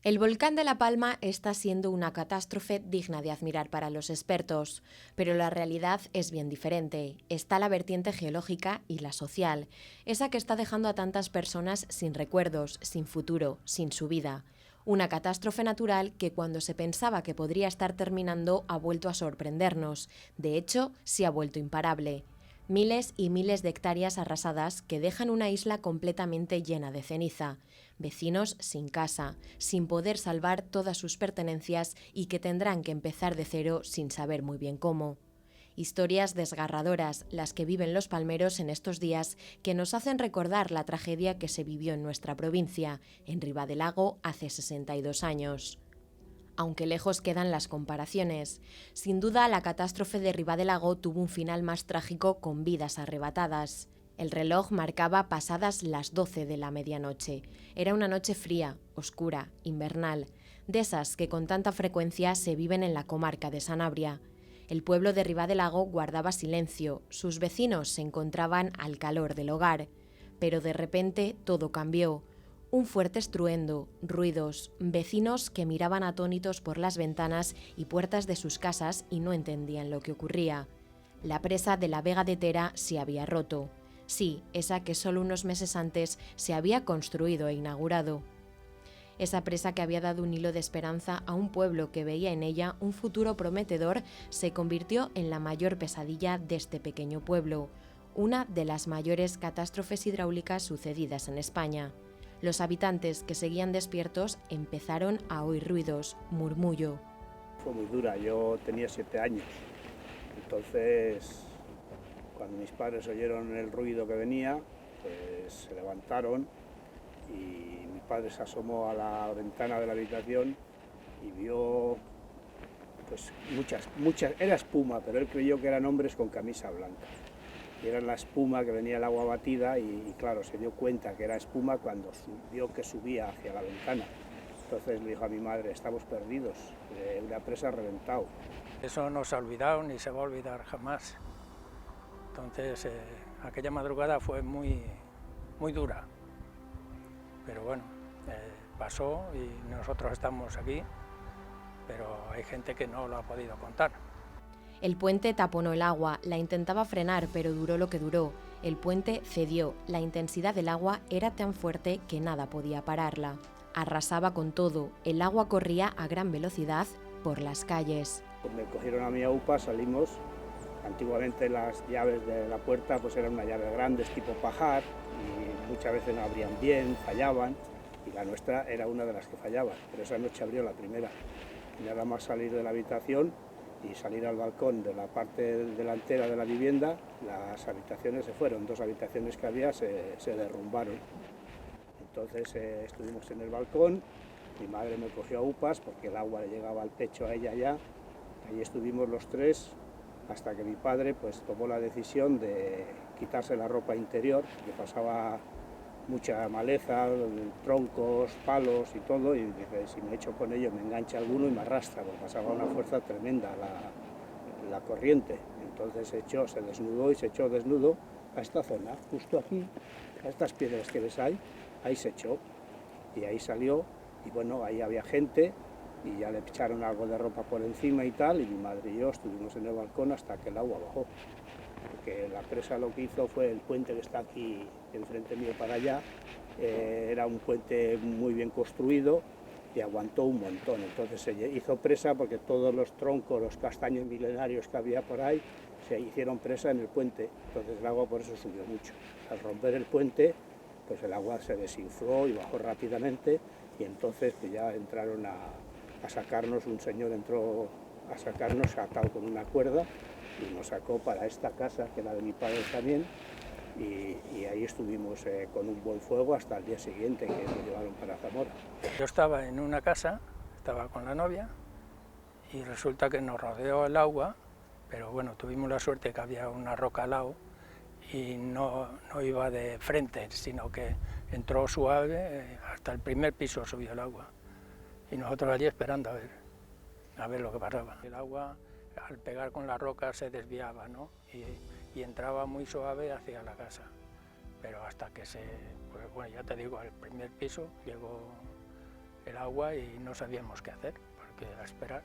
El volcán de La Palma está siendo una catástrofe digna de admirar para los expertos, pero la realidad es bien diferente. Está la vertiente geológica y la social, esa que está dejando a tantas personas sin recuerdos, sin futuro, sin su vida. Una catástrofe natural que cuando se pensaba que podría estar terminando ha vuelto a sorprendernos. De hecho, se ha vuelto imparable. Miles y miles de hectáreas arrasadas que dejan una isla completamente llena de ceniza. Vecinos sin casa, sin poder salvar todas sus pertenencias y que tendrán que empezar de cero sin saber muy bien cómo. Historias desgarradoras las que viven los palmeros en estos días que nos hacen recordar la tragedia que se vivió en nuestra provincia, en Ribadelago, hace 62 años. Aunque lejos quedan las comparaciones. Sin duda, la catástrofe de Ribadelago tuvo un final más trágico con vidas arrebatadas. El reloj marcaba pasadas las 12 de la medianoche. Era una noche fría, oscura, invernal, de esas que con tanta frecuencia se viven en la comarca de Sanabria. El pueblo de Ribadelago guardaba silencio, sus vecinos se encontraban al calor del hogar. Pero de repente todo cambió. Un fuerte estruendo, ruidos, vecinos que miraban atónitos por las ventanas y puertas de sus casas y no entendían lo que ocurría. La presa de la Vega de Tera se había roto. Sí, esa que solo unos meses antes se había construido e inaugurado. Esa presa que había dado un hilo de esperanza a un pueblo que veía en ella un futuro prometedor se convirtió en la mayor pesadilla de este pequeño pueblo, una de las mayores catástrofes hidráulicas sucedidas en España. Los habitantes que seguían despiertos empezaron a oír ruidos, murmullo. Fue muy dura, yo tenía 7 años, entonces cuando mis padres oyeron el ruido que venía, pues se levantaron y mi padre se asomó a la ventana de la habitación y vio pues muchas, era espuma, pero él creyó que eran hombres con camisa blanca. Y era la espuma que venía el agua batida y claro, se dio cuenta que era espuma cuando vio que subía hacia la ventana. Entonces le dijo a mi madre, estamos perdidos, una presa ha reventado. Eso no se ha olvidado ni se va a olvidar jamás. Entonces aquella madrugada fue muy dura, pero bueno, pasó y nosotros estamos aquí, pero hay gente que no lo ha podido contar. El puente taponó el agua, la intentaba frenar, pero duró lo que duró. El puente cedió, la intensidad del agua era tan fuerte que nada podía pararla. Arrasaba con todo, el agua corría a gran velocidad por las calles. Me cogieron a mí a UPA, salimos. Antiguamente las llaves de la puerta pues eran unas llaves grandes tipo pajar y muchas veces no abrían bien, fallaban y la nuestra era una de las que fallaban, pero esa noche abrió la primera. Y nada más salir de la habitación y salir al balcón de la parte delantera de la vivienda, las habitaciones se fueron, 2 habitaciones que había se derrumbaron. Entonces estuvimos en el balcón, mi madre me cogió a UPAs porque el agua le llegaba al pecho a ella ya, ahí estuvimos los 3 hasta que mi padre pues tomó la decisión de quitarse la ropa interior, que pasaba mucha maleza, troncos, palos y todo, y dice, si me echo con ello me engancha alguno y me arrastra, porque pasaba una fuerza tremenda la corriente. Entonces se desnudó y se echó desnudo a esta zona, justo aquí, a estas piedras que ves ahí se echó y ahí salió y bueno, ahí había gente y ya le echaron algo de ropa por encima y tal, y mi madre y yo estuvimos en el balcón hasta que el agua bajó. Porque la presa lo que hizo fue el puente que está aquí enfrente mío para allá, era un puente muy bien construido y aguantó un montón. Entonces se hizo presa porque todos los troncos, los castaños milenarios que había por ahí, se hicieron presa en el puente. Entonces el agua por eso subió mucho. Al romper el puente, pues el agua se desinfló y bajó rápidamente y entonces pues ya entraron a sacarnos, un señor entró a sacarnos atado con una cuerda y nos sacó para esta casa, que era de mi padre también, y ahí estuvimos con un buen fuego hasta el día siguiente que nos llevaron para Zamora. Yo estaba en una casa, estaba con la novia, y resulta que nos rodeó el agua, pero bueno, tuvimos la suerte que había una roca al lado, y no iba de frente, sino que entró suave, hasta el primer piso subió el agua. Y nosotros allí esperando a ver lo que pasaba. El agua, al pegar con la roca, se desviaba, ¿no? Y entraba muy suave hacia la casa. Pero hasta que pues bueno, ya te digo, al primer piso llegó el agua y no sabíamos qué hacer, porque a esperar.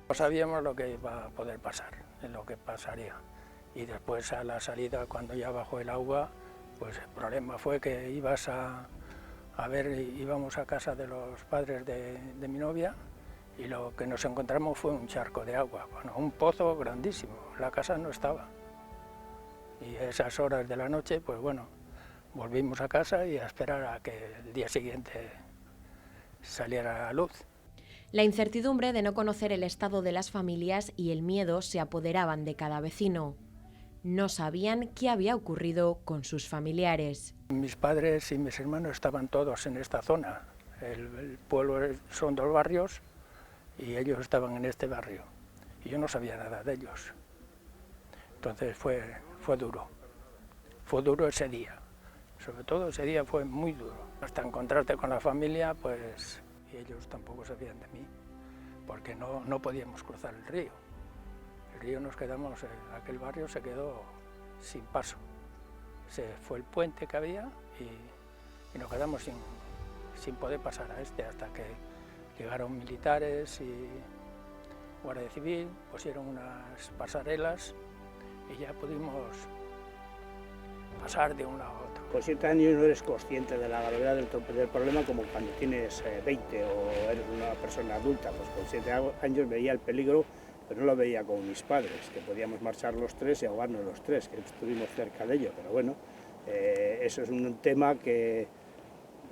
No sabíamos lo que iba a poder pasar, lo que pasaría. Y después a la salida, cuando ya bajó el agua, pues el problema fue que íbamos a casa de los padres de mi novia y lo que nos encontramos fue un charco de agua, bueno, un pozo grandísimo, la casa no estaba. Y a esas horas de la noche, pues bueno, volvimos a casa y a esperar a que el día siguiente saliera la luz. La incertidumbre de no conocer el estado de las familias y el miedo se apoderaban de cada vecino. No sabían qué había ocurrido con sus familiares. Mis padres y mis hermanos estaban todos en esta zona. El pueblo son 2 barrios y ellos estaban en este barrio. Y yo no sabía nada de ellos. Entonces fue duro. Fue duro ese día. Sobre todo ese día fue muy duro. Hasta encontrarte con la familia, pues y ellos tampoco sabían de mí, porque no podíamos cruzar el río. El río nos quedamos, aquel barrio se quedó sin paso. Se fue el puente que había y nos quedamos sin poder pasar a este hasta que llegaron militares y Guardia Civil, pusieron unas pasarelas y ya pudimos pasar de un lado a otro. Con 7 años no eres consciente de la gravedad del problema como cuando tienes 20 o eres una persona adulta. Pues con 7 años veía el peligro, pero no lo veía como mis padres, que podíamos marchar los 3 y ahogarnos los 3, que estuvimos cerca de ello. Pero bueno, eso es un tema que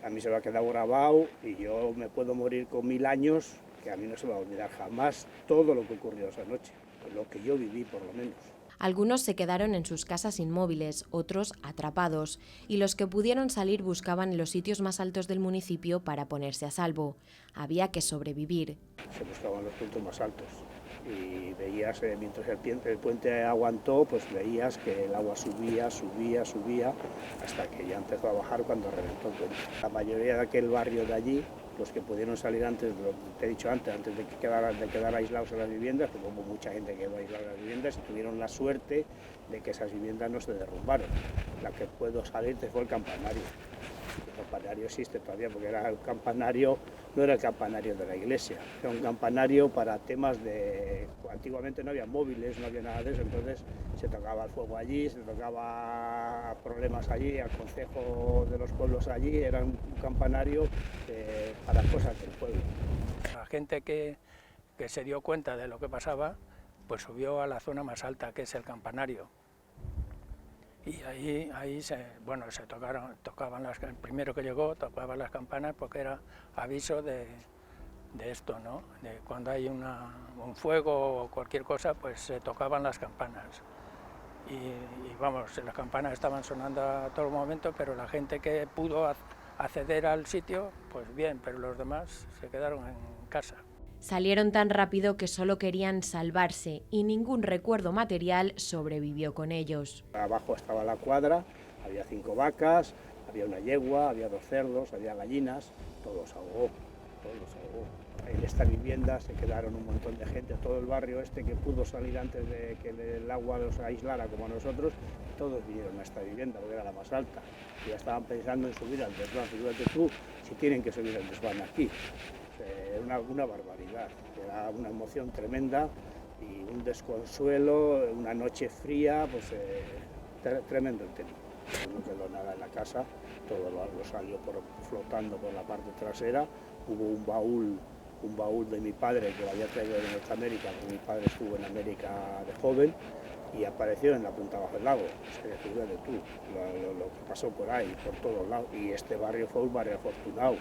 a mí se me ha quedado grabado y yo me puedo morir con 1000 años, que a mí no se me va a olvidar jamás todo lo que ocurrió esa noche, lo que yo viví por lo menos. Algunos se quedaron en sus casas inmóviles, otros atrapados, y los que pudieron salir buscaban los sitios más altos del municipio para ponerse a salvo. Había que sobrevivir. Se buscaban los puntos más altos y veías, mientras el puente aguantó, pues veías que el agua subía, hasta que ya empezó a bajar cuando reventó el puente. La mayoría de aquel barrio de allí, los que pudieron salir antes, lo que te he dicho antes de quedar aislados en las viviendas, porque hubo mucha gente que quedó aislada en las viviendas y tuvieron la suerte de que esas viviendas no se derrumbaron. La que pudo salir fue el campanario. El campanario existe todavía porque era el campanario, no era el campanario de la iglesia, era un campanario para temas de... Antiguamente no había móviles, no había nada de eso, entonces se tocaba el fuego allí, se tocaba problemas allí, al concejo de los pueblos allí, era un campanario para cosas del pueblo. La gente que se dio cuenta de lo que pasaba, pues subió a la zona más alta, que es el campanario. Y ahí se tocaban el primero que llegó tocaba las campanas porque era aviso de esto, ¿no? De cuando hay un fuego o cualquier cosa, pues se tocaban las campanas. Y vamos, las campanas estaban sonando a todo momento, pero la gente que pudo acceder al sitio, pues bien, pero los demás se quedaron en casa. Salieron tan rápido que solo querían salvarse y ningún recuerdo material sobrevivió con ellos. Abajo estaba la cuadra, había 5 vacas, había una yegua, había 2 cerdos, había gallinas, todo se ahogó. En esta vivienda se quedaron un montón de gente, todo el barrio este que pudo salir antes de que el agua los aislara como nosotros, todos vinieron a esta vivienda porque era la más alta. Y ya estaban pensando en subir al desván, fíjate tú, si tienen que subir al desván aquí. Era una barbaridad, era una emoción tremenda y un desconsuelo, una noche fría, pues tremendo el tema. No quedó nada en la casa, todo lo salió flotando por la parte trasera. Hubo un baúl de mi padre que lo había traído de Norteamérica, porque mi padre estuvo en América de joven y apareció en la punta bajo del lago. Fíjate tú lo que pasó por ahí, por todos lados. Y este barrio fue un barrio afortunado,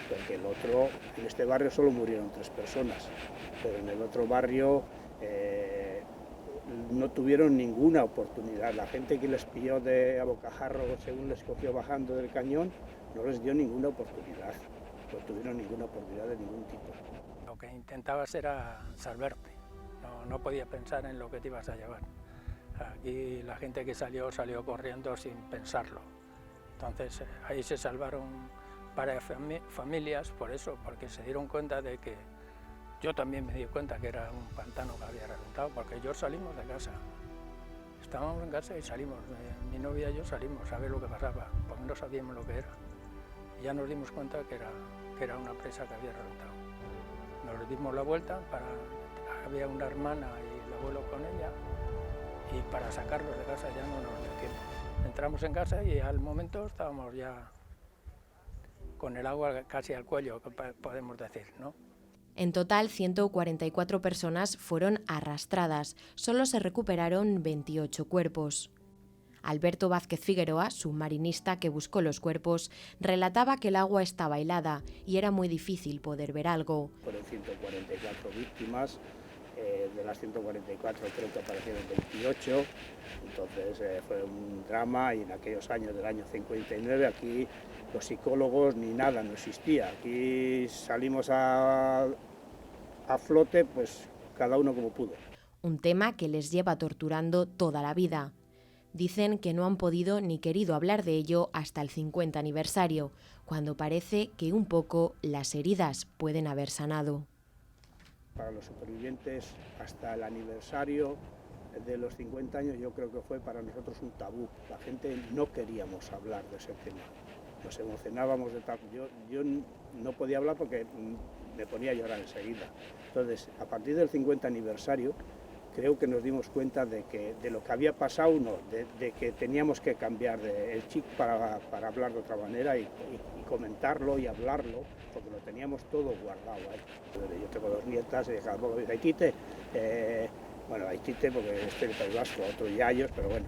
porque en este barrio solo murieron 3 personas, pero en el otro barrio no tuvieron ninguna oportunidad. La gente que les pilló de a bocajarro según les cogió bajando del cañón, no les dio ninguna oportunidad. No tuvieron ninguna oportunidad de ningún tipo. Lo que intentabas era salvarte, no podías pensar en lo que te ibas a llevar. Aquí la gente que salió corriendo sin pensarlo. Entonces ahí se salvaron varias familias por eso, porque se dieron cuenta de que yo también me di cuenta que era un pantano que había reventado, porque yo salimos de casa. Estábamos en casa y salimos, mi novia y yo salimos a ver lo que pasaba, porque no sabíamos lo que era. Y ya nos dimos cuenta que era una presa que había reventado. Nos dimos la vuelta, había una hermana y el abuelo con ella, y para sacarlos de casa ya no nos dio tiempo. Entramos en casa y al momento estábamos ya con el agua casi al cuello, podemos decir, ¿no? En total, 144 personas fueron arrastradas. Solo se recuperaron 28 cuerpos. Alberto Vázquez Figueroa, submarinista que buscó los cuerpos, relataba que el agua estaba helada y era muy difícil poder ver algo. Fueron 144 víctimas, de las 144 creo que aparecieron 28, entonces fue un drama, y en aquellos años del año 59 aquí los psicólogos ni nada, no existía. Aquí salimos a flote pues cada uno como pudo. Un tema que les lleva torturando toda la vida. Dicen que no han podido ni querido hablar de ello hasta el 50 aniversario, cuando parece que un poco las heridas pueden haber sanado. Para los supervivientes, hasta el aniversario de los 50 años, yo creo que fue para nosotros un tabú. La gente no queríamos hablar de ese tema. Nos emocionábamos de tal. Yo no podía hablar porque me ponía a llorar enseguida. Entonces, a partir del 50 aniversario, creo que nos dimos cuenta de lo que había pasado, de que teníamos que cambiar el chip para hablar de otra manera y comentarlo y hablarlo, porque lo teníamos todo guardado. Yo tengo 2 nietas y dije, Aitite, bueno, Aitite porque estoy en el País Vasco, otros yayos, pero bueno,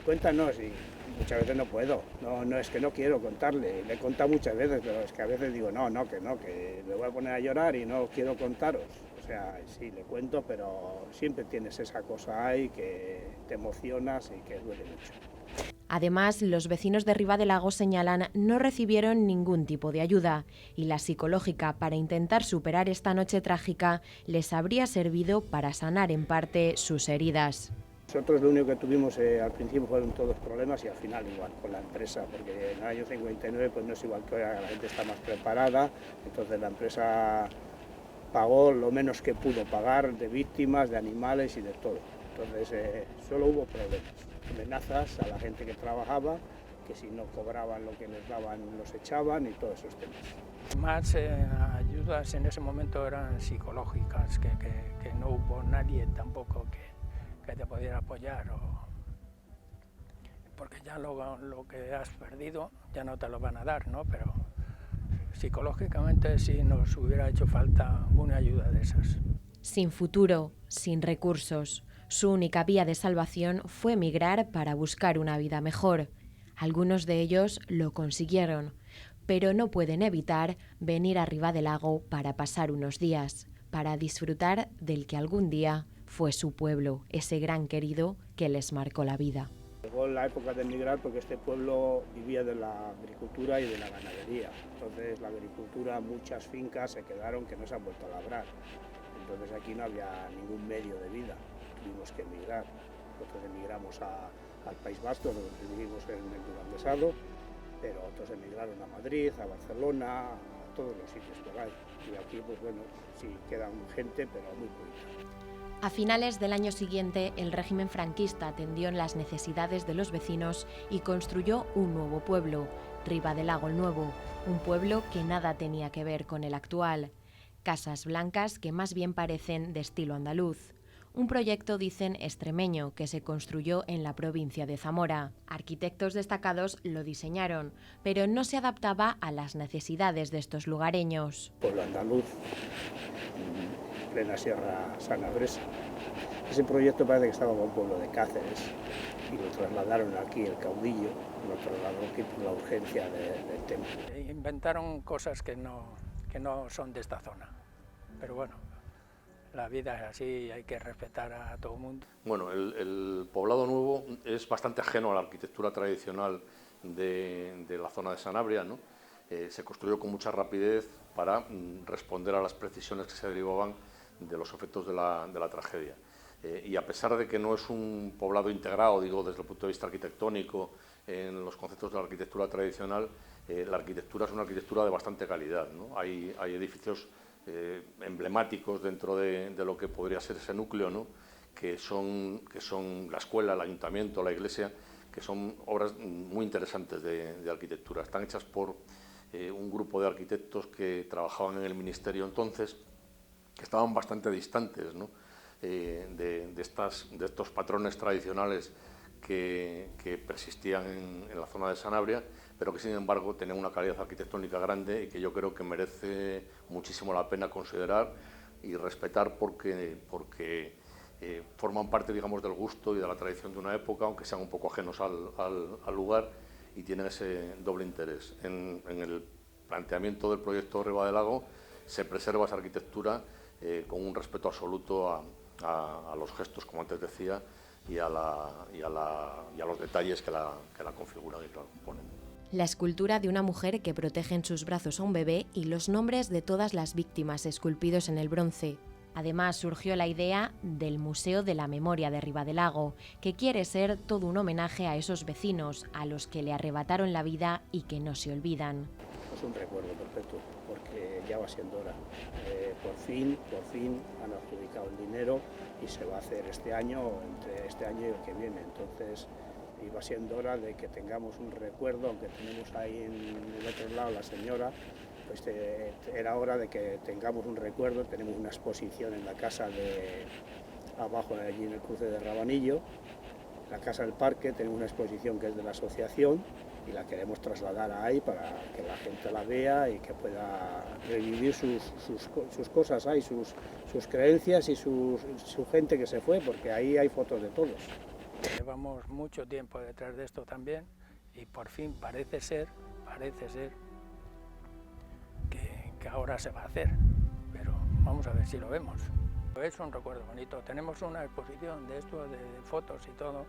cuéntanos, y muchas veces no puedo, no es que no quiero contarle, le he contado muchas veces, pero es que a veces digo, que me voy a poner a llorar y no quiero contaros. O sea, sí, le cuento, pero siempre tienes esa cosa ahí que te emocionas y que duele mucho. Además, los vecinos de Ribadelago señalan no recibieron ningún tipo de ayuda y la psicológica para intentar superar esta noche trágica les habría servido para sanar en parte sus heridas. Nosotros lo único que tuvimos al principio fueron todos problemas y al final igual con la empresa, porque en el año 59 pues no es igual que ahora, la gente está más preparada, entonces la empresa pagó lo menos que pudo pagar de víctimas, de animales y de todo. Entonces solo hubo problemas, amenazas a la gente que trabajaba, que si no cobraban lo que les daban los echaban y todos esos temas. Más ayudas en ese momento eran psicológicas, que no hubo nadie tampoco que te pudiera apoyar, porque ya lo que has perdido ya no te lo van a dar, ¿no? Pero psicológicamente sí nos hubiera hecho falta una ayuda de esas. Sin futuro, sin recursos, su única vía de salvación fue emigrar para buscar una vida mejor. Algunos de ellos lo consiguieron, pero no pueden evitar venir a Ribadelago para pasar unos días, para disfrutar del que algún día fue su pueblo, ese gran querido que les marcó la vida. Llegó la época de emigrar porque este pueblo vivía de la agricultura y de la ganadería. Entonces la agricultura, muchas fincas se quedaron que no se han vuelto a labrar. Entonces aquí no había ningún medio de vida, tuvimos que emigrar. Nosotros emigramos al País Vasco, donde vivimos en el Duranguesado, pero otros emigraron a Madrid, a Barcelona, a todos los sitios por ahí. Y aquí, pues bueno, sí quedan gente, pero muy poquita. A finales del año siguiente, el régimen franquista atendió en las necesidades de los vecinos y construyó un nuevo pueblo, Ribadelago el Nuevo, un pueblo que nada tenía que ver con el actual. Casas blancas que más bien parecen de estilo andaluz. Un proyecto, dicen, extremeño, que se construyó en la provincia de Zamora. Arquitectos destacados lo diseñaron, pero no se adaptaba a las necesidades de estos lugareños. Pueblo andaluz, plena Sierra Sanabresa. Ese proyecto parece que estaba en un pueblo de Cáceres y lo trasladaron aquí el caudillo, lo trasladó aquí por la urgencia del tema. Inventaron cosas que no son de esta zona, pero bueno, la vida es así, hay que respetar a todo el mundo. Bueno, el poblado nuevo es bastante ajeno a la arquitectura tradicional de la zona de Sanabria, ¿no? Se construyó con mucha rapidez para responder a las precisiones que se derivaban de los efectos de la tragedia. Y a pesar de que no es un poblado integrado, digo, desde el punto de vista arquitectónico, en los conceptos de la arquitectura tradicional, la arquitectura es una arquitectura de bastante calidad, ¿no? Hay edificios emblemáticos dentro de lo que podría ser ese núcleo, ¿no? que son la escuela, el ayuntamiento, la iglesia, que son obras muy interesantes de arquitectura. Están hechas por un grupo de arquitectos que trabajaban en el ministerio entonces, que estaban bastante distantes, ¿no? de estos patrones tradicionales que persistían en la zona de Sanabria, pero que sin embargo tenían una calidad arquitectónica grande y que yo creo que merece muchísimo la pena considerar y respetar porque forman parte, digamos, del gusto y de la tradición de una época, aunque sean un poco ajenos al lugar, y tienen ese doble interés. En el planteamiento del proyecto Ribadelago se preserva esa arquitectura con un respeto absoluto a los gestos, como antes decía, y a los detalles que la configuran y que la componen. La escultura de una mujer que protege en sus brazos a un bebé y los nombres de todas las víctimas esculpidos en el bronce. Además, surgió la idea del Museo de la Memoria de Ribadelago, que quiere ser todo un homenaje a esos vecinos, a los que le arrebataron la vida y que no se olvidan. Es un recuerdo perpetuo, porque ya va siendo hora. Por fin han adjudicado el dinero y se va a hacer este año, entre este año y el que viene. Entonces, iba siendo hora de que tengamos un recuerdo, aunque tenemos ahí en el otro lado la señora, pues era hora de que tengamos un recuerdo. Tenemos una exposición en la casa de abajo, allí en el cruce de Rabanillo, la casa del parque, tenemos una exposición que es de la asociación y la queremos trasladar ahí para que la gente la vea y que pueda revivir sus cosas ahí, sus creencias y su gente que se fue, porque ahí hay fotos de todos. Llevamos mucho tiempo detrás de esto también y por fin parece ser que ahora se va a hacer, pero vamos a ver si lo vemos. Es un recuerdo bonito, tenemos una exposición de esto, de fotos y todo,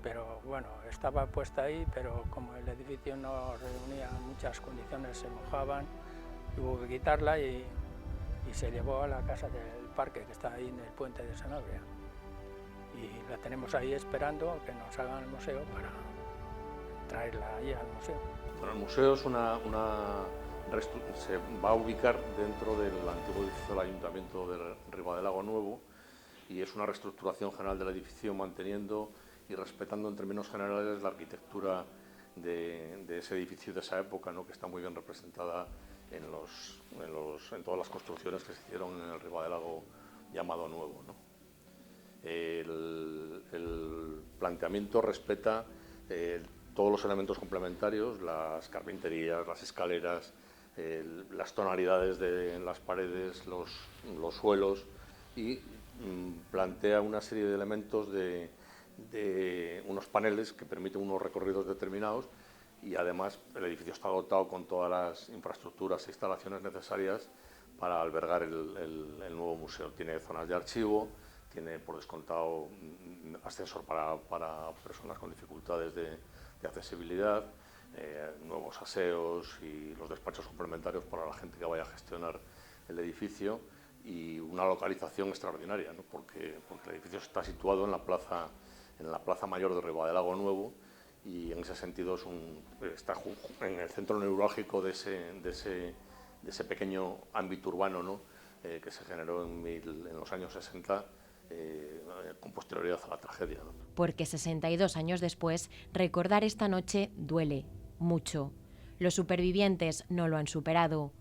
pero bueno, estaba puesta ahí, pero como el edificio no reunía muchas condiciones, se mojaban, hubo que quitarla y se llevó a la casa del parque que está ahí en el puente de Sanabria. Y la tenemos ahí esperando que nos hagan el museo para traerla ahí al museo. Bueno, el museo es se va a ubicar dentro del antiguo edificio del Ayuntamiento de Ribadelago Nuevo y es una reestructuración general del edificio manteniendo y respetando en términos generales la arquitectura de ese edificio de esa época, ¿no? Que está muy bien representada en todas las construcciones que se hicieron en el Ribadelago llamado Nuevo, ¿no? El planteamiento respeta todos los elementos complementarios, las carpinterías, las escaleras, las tonalidades de las paredes, los suelos, y plantea una serie de elementos de unos paneles que permiten unos recorridos determinados, y además el edificio está dotado con todas las infraestructuras e instalaciones necesarias para albergar el nuevo museo. Tiene zonas de archivo, tiene por descontado ascensor para personas con dificultades de accesibilidad, nuevos aseos y los despachos complementarios para la gente que vaya a gestionar el edificio, y una localización extraordinaria, ¿no? porque el edificio está situado en la plaza mayor de Ribadelago Nuevo, y en ese sentido está en el centro neurálgico de ese pequeño ámbito urbano, ¿no? Que se generó en los años 60 con posterioridad a la tragedia, ¿no? Porque 62 años después, recordar esta noche duele mucho. Los supervivientes no lo han superado.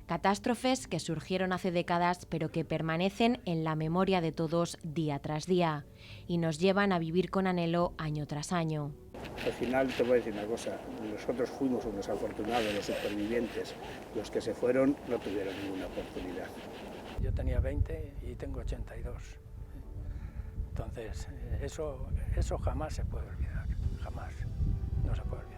Catástrofes que surgieron hace décadas pero que permanecen en la memoria de todos día tras día y nos llevan a vivir con anhelo año tras año. Al final te voy a decir una cosa, nosotros fuimos unos afortunados, los supervivientes. Los que se fueron no tuvieron ninguna oportunidad. Yo tenía 20 y tengo 82. Entonces, eso jamás se puede olvidar, jamás, no se puede olvidar.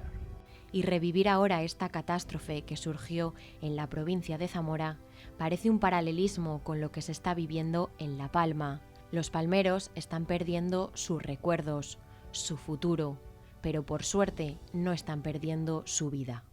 Y revivir ahora esta catástrofe que surgió en la provincia de Zamora parece un paralelismo con lo que se está viviendo en La Palma. Los palmeros están perdiendo sus recuerdos, su futuro, pero por suerte no están perdiendo su vida.